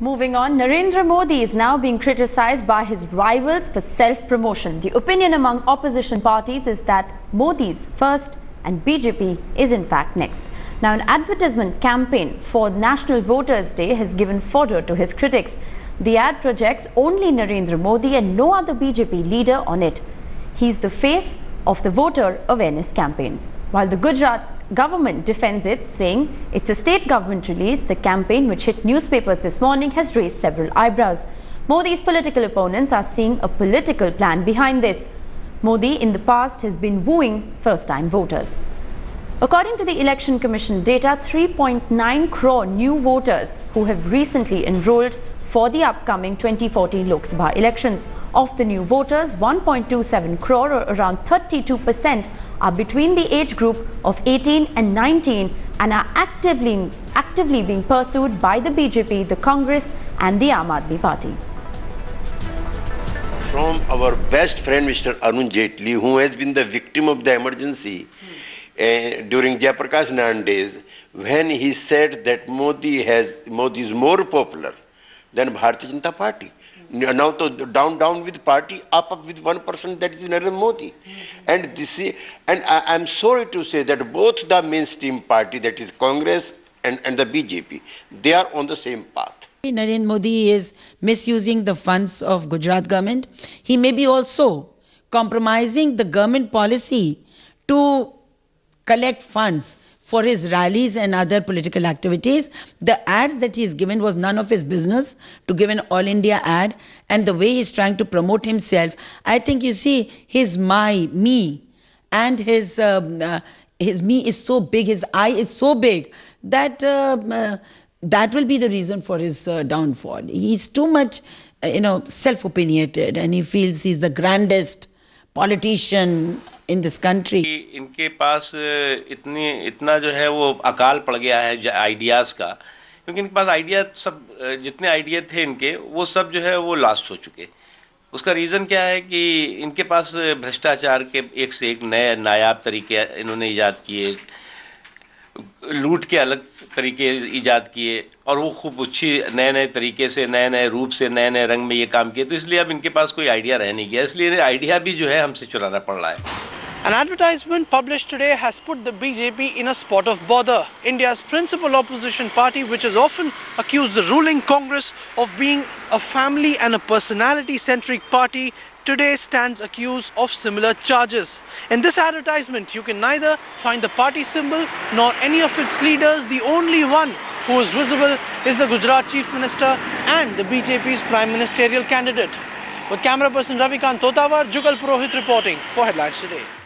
Moving on, Narendra Modi is now being criticized by his rivals for self-promotion. The opinion among opposition parties is that Modi is first and BJP is in fact next. Now, an advertisement campaign for National Voters' Day has given fodder to his critics. The ad projects only Narendra Modi and no other BJP leader on it. He's the face of the voter awareness campaign. While the Gujarat government defends it, saying it's a state government release, the campaign, which hit newspapers this morning, has raised several eyebrows. Modi's political opponents are seeing a political plan behind this. Modi in the past has been wooing first-time voters. According to the Election Commission data, 3.9 crore new voters who have recently enrolled for the upcoming 2014 Lok Sabha elections. Of the new voters, 1.27 crore, or around 32%, are between the age group of 18 and 19 and are actively being pursued by the BJP, the Congress and the Aam Aadmi Party. From our best friend Mr. Arun Jaitley, who has been the victim of the emergency during Jayaprakash Narayan days, when he said that Modi is more popular than Bharatiya Janata Party. Now to down with party, up with 1%, that is Narendra Modi. And I am sorry to say that both the mainstream party, that is Congress and the BJP, they are on the same path. Narendra Modi is misusing the funds of Gujarat government. He may be also compromising the government policy to collect funds for his rallies and other political activities. The ads that he's given was none of his business to give an all India ad, and the way he's trying to promote himself, I think, you see, his me and his me is so big, his I is so big that that will be the reason for his downfall. He's too much self-opinionated, and he feels he's the grandest politician in this country. इनके पास इतना जो है वो अकाल पड़ गया है ideas का, क्योंकि इनके पास आइडिया सब जितने आइडिया थे इनके वो सब जो है वो लास्ट हो चुके। उसका रीज़न क्या है कि इनके पास भ्रष्टाचार के एक से एक नए नायाब तरीके इन्होंने ईजाद किए, लूट के अलग तरीके ईजाद किए, और वो खूब अच्छी नए तरीके से नए रूप से नए रंग में ये काम किए। तो इसलिए अब इनके पास कोई आइडिया रह नहीं गया, इसलिए आइडिया भी जो है हमसे चुराना पड़ रहा है। An advertisement published today has put the BJP in a spot of bother. India's principal opposition party, which has often accused the ruling Congress of being a family and a personality-centric party, today stands accused of similar charges. In this advertisement, you can neither find the party symbol nor any of its leaders. The only one who is visible is the Gujarat Chief Minister and the BJP's Prime Ministerial candidate. With camera person Ravikant Totawar, Jugal Purohit reporting for Headlines Today.